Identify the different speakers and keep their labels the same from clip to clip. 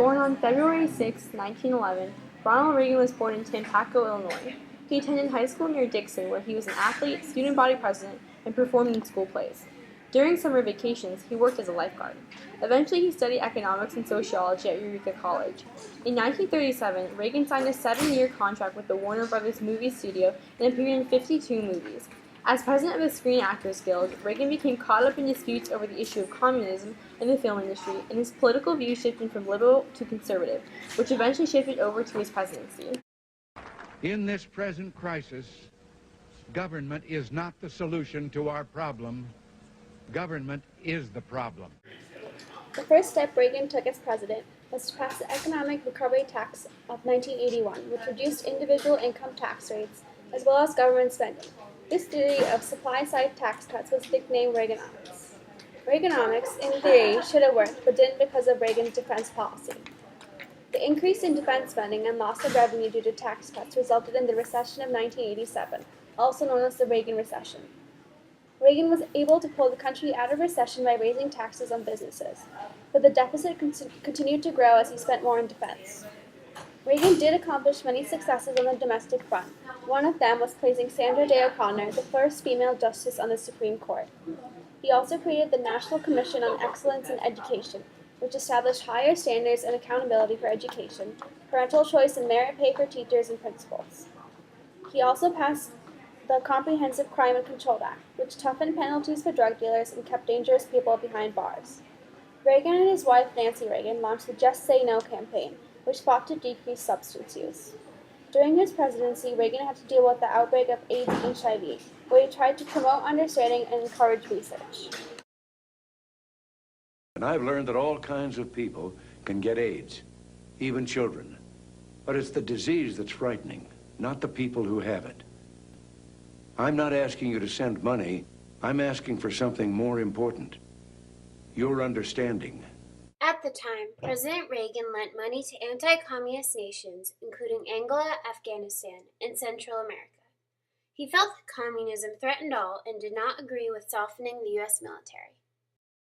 Speaker 1: Born on February 6, 1911, Ronald Reagan was born in Tampico, Illinois. He attended high school near Dixon, where he was an athlete, student body president, and performed in school plays. During summer vacations, he worked as a lifeguard. Eventually, he studied economics and sociology at Eureka College. In 1937, Reagan signed a 7-year contract with the Warner Brothers movie studio and appeared in 52 movies. As president of the Screen Actors Guild, Reagan became caught up in disputes over the issue of communism in the film industry, and his political views shifted from liberal to conservative, which eventually shifted over to his presidency.
Speaker 2: In this present crisis, government is not the solution to our problem. Government is the problem.
Speaker 3: The first step Reagan took as president was to pass the Economic Recovery Tax of 1981, which reduced individual income tax rates as well as government spending. This theory of supply-side tax cuts was nicknamed Reaganomics. Reaganomics, in theory, should have worked, but didn't because of Reagan's defense policy. The increase in defense spending and loss of revenue due to tax cuts resulted in the recession of 1987, also known as the Reagan Recession. Reagan was able to pull the country out of recession by raising taxes on businesses, but the deficit continued to grow as he spent more on defense. Reagan did accomplish many successes on the domestic front. One of them was placing Sandra Day O'Connor, the first female justice on the Supreme Court. He also created the National Commission on Excellence in Education, which established higher standards and accountability for education, parental choice and merit pay for teachers and principals. He also passed the Comprehensive Crime and Control Act, which toughened penalties for drug dealers and kept dangerous people behind bars. Reagan and his wife Nancy Reagan launched the Just Say No campaign, which fought to decrease substance use. During his presidency, Reagan had to deal with the outbreak of AIDS and HIV, where he tried to promote understanding and encourage research.
Speaker 4: And I've learned that all kinds of people can get AIDS, even children. But it's the disease that's frightening, not the people who have it. I'm not asking you to send money. I'm asking for something more important. Your understanding.
Speaker 5: At the time, President Reagan lent money to anti-communist nations, including Angola, Afghanistan, and Central America. He felt that communism threatened all and did not agree with softening the U.S. military,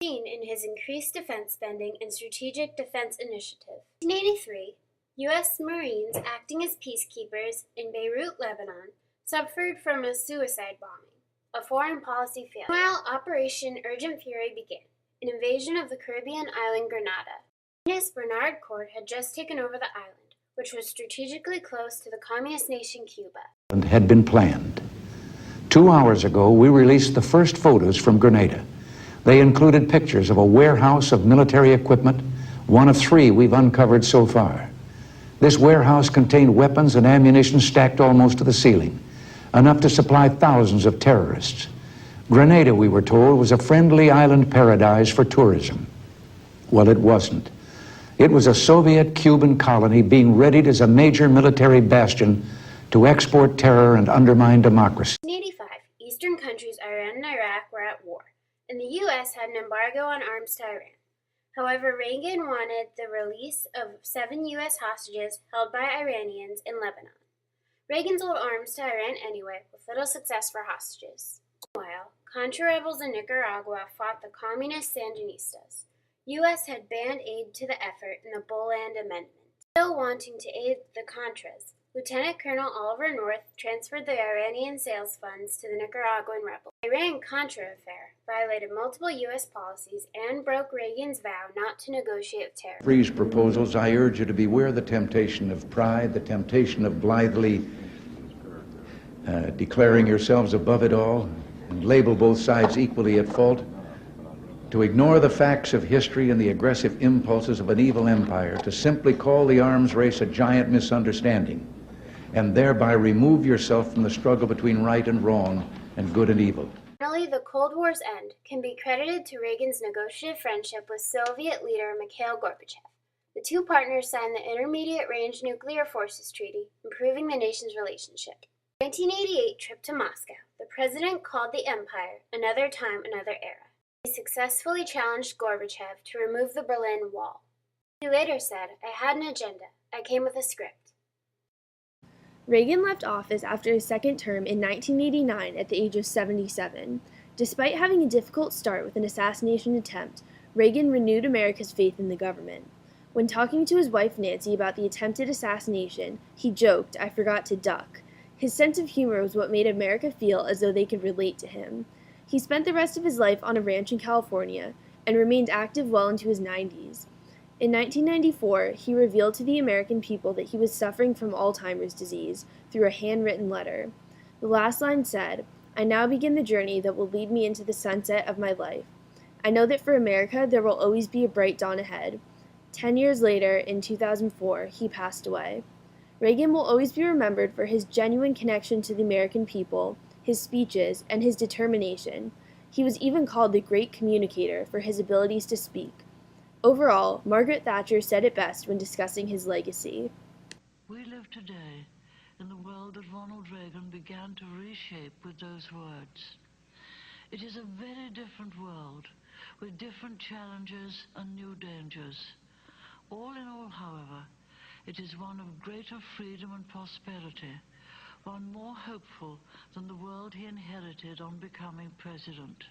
Speaker 5: seen in his increased defense spending and Strategic Defense Initiative. In 1983, U.S. Marines acting as peacekeepers in Beirut, Lebanon, suffered from a suicide bombing, a foreign policy failure. Meanwhile, Operation Urgent Fury began, an invasion of the Caribbean island Grenada. Communist Bernard Court had just taken over the island, which was strategically close to the communist nation Cuba.
Speaker 6: And had been planned. 2 hours ago, we released the first photos from Grenada. They included pictures of a warehouse of military equipment, one of 3 we've uncovered so far. This warehouse contained weapons and ammunition stacked almost to the ceiling, enough to supply thousands of terrorists. Grenada, we were told, was a friendly island paradise for tourism. Well, it wasn't. It was a Soviet-Cuban colony being readied as a major military bastion to export terror and undermine democracy.
Speaker 5: In 1985, eastern countries Iran and Iraq were at war, and the U.S. had an embargo on arms to Iran. However, Reagan wanted the release of 7 U.S. hostages held by Iranians in Lebanon. Reagan sold arms to Iran anyway, with little success for hostages. Meanwhile, Contra rebels in Nicaragua fought the communist Sandinistas. U.S. had banned aid to the effort in the Boland Amendment. Still wanting to aid the Contras, Lieutenant Colonel Oliver North transferred the Iranian sales funds to the Nicaraguan rebels. The Iran-Contra affair violated multiple U.S. policies and broke Reagan's vow not to negotiate with terror.
Speaker 6: These proposals, I urge you to beware the temptation of pride, the temptation of blithely declaring yourselves above it all, and label both sides equally at fault, to ignore the facts of history and the aggressive impulses of an evil empire, to simply call the arms race a giant misunderstanding, and thereby remove yourself from the struggle between right and wrong and good and evil.
Speaker 5: Finally, the Cold War's end can be credited to Reagan's negotiative friendship with Soviet leader Mikhail Gorbachev. The 2 partners signed the Intermediate Range Nuclear Forces Treaty, improving the nation's relationship. In the 1988 trip to Moscow, the president called the empire another time, another era. He successfully challenged Gorbachev to remove the Berlin Wall. He later said, "I had an agenda. I came with a script."
Speaker 1: Reagan left office after his second term in 1989 at the age of 77. Despite having a difficult start with an assassination attempt, Reagan renewed America's faith in the government. When talking to his wife Nancy about the attempted assassination, he joked, "I forgot to duck." His sense of humor was what made America feel as though they could relate to him. He spent the rest of his life on a ranch in California and remained active well into his 90s. In 1994, he revealed to the American people that he was suffering from Alzheimer's disease through a handwritten letter. The last line said, "I now begin the journey that will lead me into the sunset of my life. I know that for America there will always be a bright dawn ahead." 10 years later, in 2004, he passed away. Reagan will always be remembered for his genuine connection to the American people, his speeches, and his determination. He was even called the Great Communicator for his abilities to speak. Overall, Margaret Thatcher said it best when discussing his legacy.
Speaker 7: We live today in the world that Ronald Reagan began to reshape with those words. It is a very different world with different challenges and new dangers. All in all, however, it is one of greater freedom and prosperity, one more hopeful than the world he inherited on becoming president.